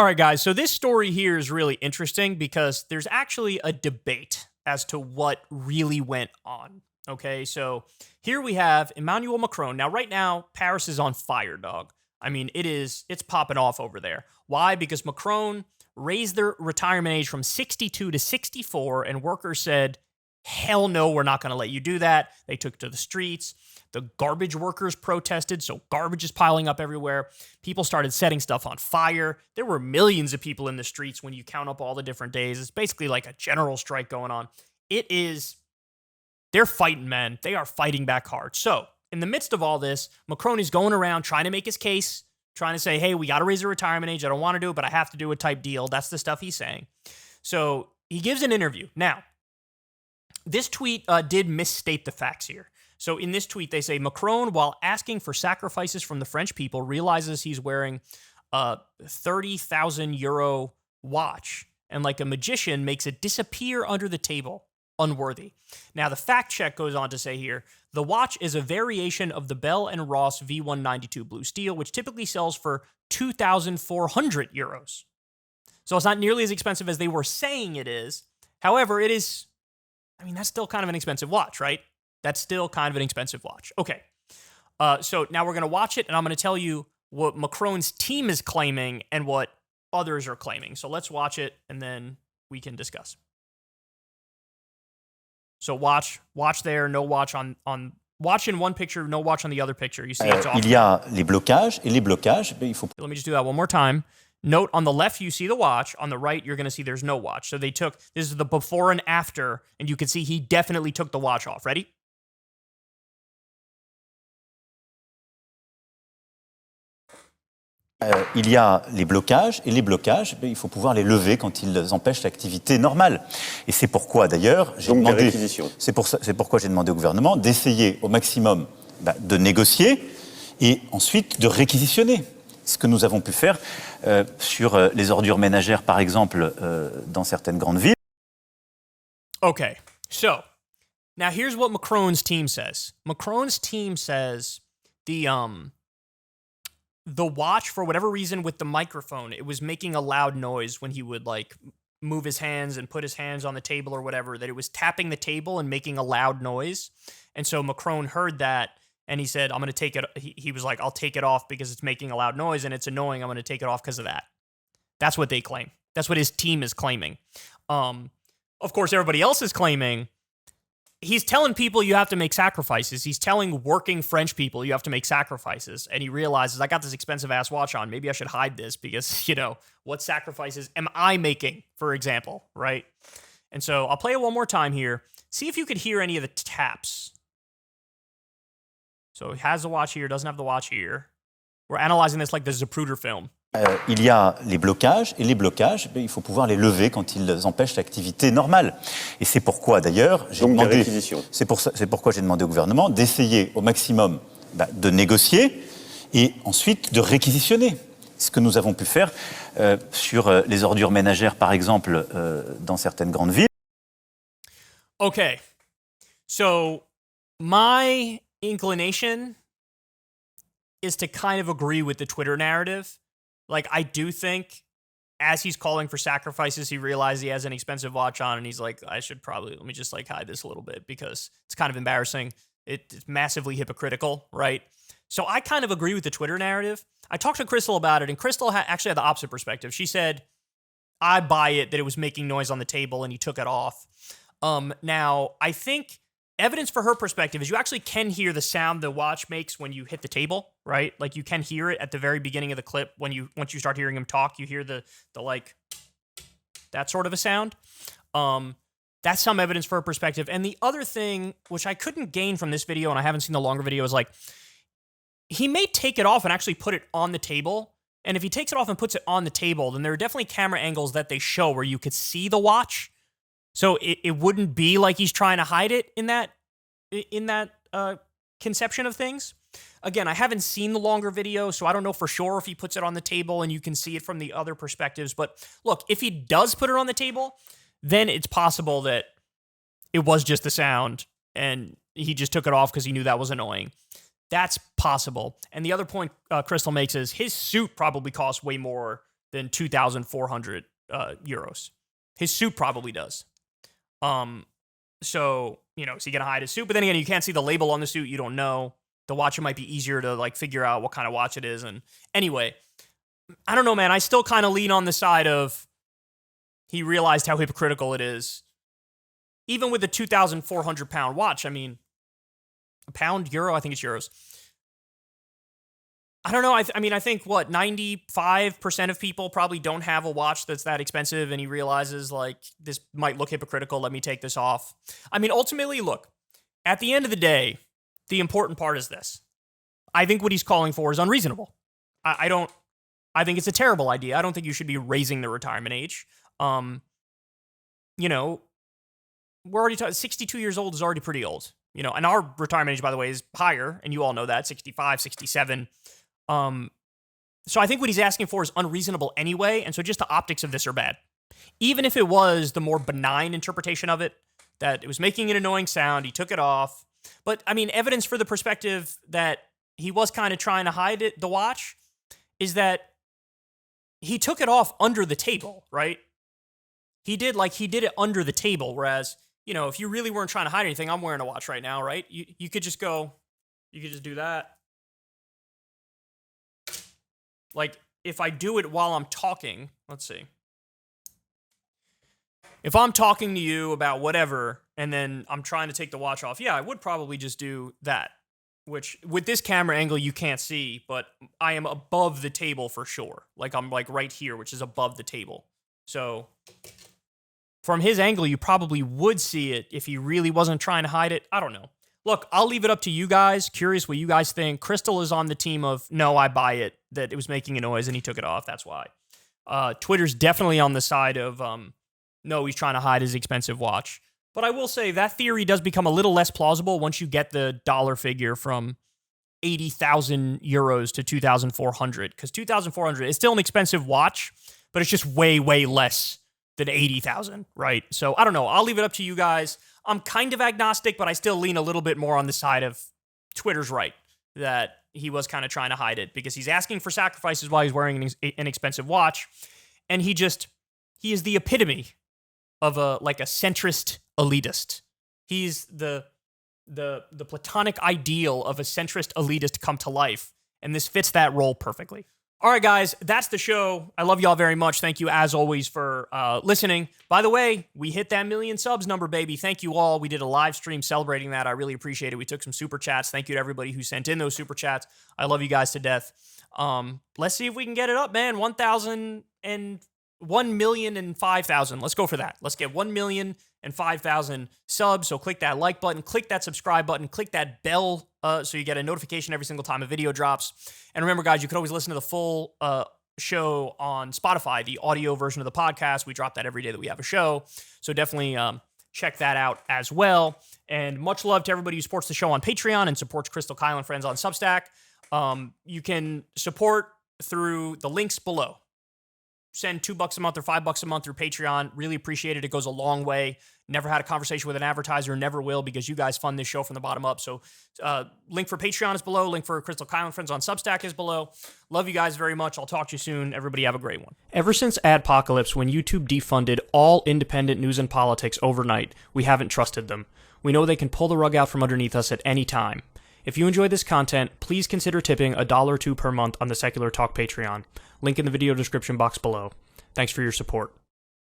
All right, guys. So this story here is really interesting because there's actually a debate as to what really went on. Okay, so here we have Emmanuel Macron. Now, right now, Paris is on fire, dog. I mean, it's popping off over there. Why? Because Macron raised their retirement age from 62 to 64, and workers said, hell no, we're not going to let you do that. They took to the streets. The garbage workers protested, so garbage is piling up everywhere. People started setting stuff on fire. There were millions of people in the streets when you count up all the different days. It's basically like a general strike going on. They're fighting, man. They are fighting back hard. So, in the midst of all this, Macron is going around trying to make his case, trying to say, hey, we got to raise the retirement age. I don't want to do it, but I have to do it type deal. That's the stuff he's saying. So, he gives an interview. Now, this tweet did misstate the facts here. So in this tweet, they say, Macron, while asking for sacrifices from the French people, realizes he's wearing a 30,000 euro watch and like a magician makes it disappear under the table. Unworthy. Now, the fact check goes on to say here, the watch is a variation of the Bell & Ross V192 blue steel, which typically sells for 2,400 euros. So it's not nearly as expensive as they were saying it is. However, it is, I mean, that's still kind of an expensive watch, right? That's still kind of an expensive watch. Okay. So now we're going to watch it, and I'm going to tell you what Macron's team is claiming and what others are claiming. So let's watch it, and then we can discuss. So watch there, no watch on watch in one picture, no watch on the other picture. You see it's off. Il y a les blocages, et les blocages, il faut... Let me just do that one more time. Note on the left, you see the watch. On the right, you're going to see there's no watch. So they took, this is the before and after, and you can see he definitely took the watch off. Ready? Il y a les blocages, et les blocages, il faut pouvoir les lever quand ils empêchent l'activité normale. Et c'est pourquoi, d'ailleurs, c'est pourquoi j'ai demandé au gouvernement d'essayer au maximum de négocier et ensuite de réquisitionner. Ce que nous avons pu faire sur les ordures ménagères, par exemple, dans certaines grandes villes. Okay, so now here's what Macron's team says. Macron's team says the watch, for whatever reason, with the microphone, it was making a loud noise when he would like move his hands and put his hands on the table or whatever, that it was tapping the table and making a loud noise. And so Macron heard that and he said, I'm going to take it. He was like, I'll take it off because it's making a loud noise and it's annoying. I'm going to take it off because of that. That's what they claim. That's what his team is claiming. Of course, everybody else is claiming he's telling people you have to make sacrifices. He's telling working French people you have to make sacrifices. And he realizes, I got this expensive ass watch on. Maybe I should hide this because, you know, what sacrifices am I making, for example, right? And so I'll play it one more time here. See if you could hear any of the taps. So he has the watch here, doesn't have the watch here. We're analyzing this like the Zapruder film. Il y a les blocages, et les blocages, il faut pouvoir les lever quand ils empêchent l'activité normale. Et c'est pourquoi, d'ailleurs, c'est pourquoi j'ai demandé au gouvernement d'essayer au maximum de négocier et ensuite de réquisitionner. Ce que nous avons pu faire sur les ordures ménagères, par exemple, dans certaines grandes villes. Okay, so my inclination is to kind of agree with the Twitter narrative. Like, I do think as he's calling for sacrifices, he realized he has an expensive watch on and he's like, let me just like hide this a little bit because it's kind of embarrassing. It's massively hypocritical, right? So I kind of agree with the Twitter narrative. I talked to Crystal about it and Crystal actually had the opposite perspective. She said, I buy it that it was making noise on the table and he took it off. Now, I think evidence for her perspective is you actually can hear the sound the watch makes when you hit the table, right? Like you can hear it at the very beginning of the clip once you start hearing him talk, you hear the like that sort of a sound. That's some evidence for her perspective. And the other thing, which I couldn't gain from this video, and I haven't seen the longer video, is like he may take it off and actually put it on the table. And if he takes it off and puts it on the table, then there are definitely camera angles that they show where you could see the watch. So it wouldn't be like he's trying to hide it in that conception of things. Again, I haven't seen the longer video, so I don't know for sure if he puts it on the table and you can see it from the other perspectives. But look, if he does put it on the table, then it's possible that it was just the sound and he just took it off because he knew that was annoying. That's possible. And the other point Crystal makes is his suit probably costs way more than 2,400 euros. His suit probably does. So, you know, is he going to hide his suit? But then again, you can't see the label on the suit. You don't know. The watch, it might be easier to like figure out what kind of watch it is. And anyway, I don't know, man. I still kind of lean on the side of he realized how hypocritical it is. Even with the 2,400 pound watch, I mean, a pound, euro, I think it's euros. I don't know. I think, what, 95% of people probably don't have a watch that's that expensive, and he realizes, like, this might look hypocritical. Let me take this off. I mean, ultimately, look, at the end of the day, the important part is this. I think what he's calling for is unreasonable. I think it's a terrible idea. I don't think you should be raising the retirement age. You know, we're already 62 years old is already pretty old. You know, and our retirement age, by the way, is higher, and you all know that, 65, 67. So I think what he's asking for is unreasonable anyway, and so just the optics of this are bad. Even if it was the more benign interpretation of it, that it was making an annoying sound, he took it off. But, I mean, evidence for the perspective that he was kind of trying to hide the watch, is that he took it off under the table, right? He did it under the table, whereas, you know, if you really weren't trying to hide anything, I'm wearing a watch right now, right? You could just do that. Like, if I do it while I'm talking, let's see. If I'm talking to you about whatever, and then I'm trying to take the watch off, yeah, I would probably just do that. Which, with this camera angle, you can't see, but I am above the table for sure. Like, I'm like right here, which is above the table. So, from his angle, you probably would see it if he really wasn't trying to hide it. I don't know. Look, I'll leave it up to you guys. Curious what you guys think. Crystal is on the team of, no, I buy it, that it was making a noise and he took it off. That's why. Twitter's definitely on the side of, no, he's trying to hide his expensive watch. But I will say that theory does become a little less plausible once you get the dollar figure from 80,000 euros to 2,400. Because 2,400 is still an expensive watch, but it's just way, way less than 80,000, right? So I don't know. I'll leave it up to you guys. I'm kind of agnostic, but I still lean a little bit more on the side of Twitter's right, that he was kind of trying to hide it because he's asking for sacrifices while he's wearing an expensive watch. And he is the epitome of a centrist elitist. He's the platonic ideal of a centrist elitist come to life. And this fits that role perfectly. All right, guys, that's the show. I love y'all very much. Thank you, as always, for listening. By the way, we hit that 1 million subs number, baby. Thank you all. We did a live stream celebrating that. I really appreciate it. We took some super chats. Thank you to everybody who sent in those super chats. I love you guys to death. Let's see if we can get it up, man. 1,005,000. Let's go for that. Let's get 1,005,000 subs. So click that like button, click that subscribe button, click that bell so you get a notification every single time a video drops. And remember, guys, you can always listen to the full show on Spotify, the audio version of the podcast. We drop that every day that we have a show. So definitely check that out as well. And much love to everybody who supports the show on Patreon and supports Crystal, Kyle, and Friends on Substack. You can support through the links below. Send $2 a month or $5 a month through Patreon. Really appreciate it. It goes a long way. Never had a conversation with an advertiser, never will, because you guys fund this show from the bottom up. So link for Patreon is below. Link for Crystal, Kyle, and Friends on Substack is below. Love you guys very much. I'll talk to you soon. Everybody have a great one. Ever since Adpocalypse, when YouTube defunded all independent news and politics overnight, we haven't trusted them. We know they can pull the rug out from underneath us at any time. If you enjoy this content, please consider tipping $1 or $2 per month on the Secular Talk Patreon. Link in the video description box below. Thanks for your support.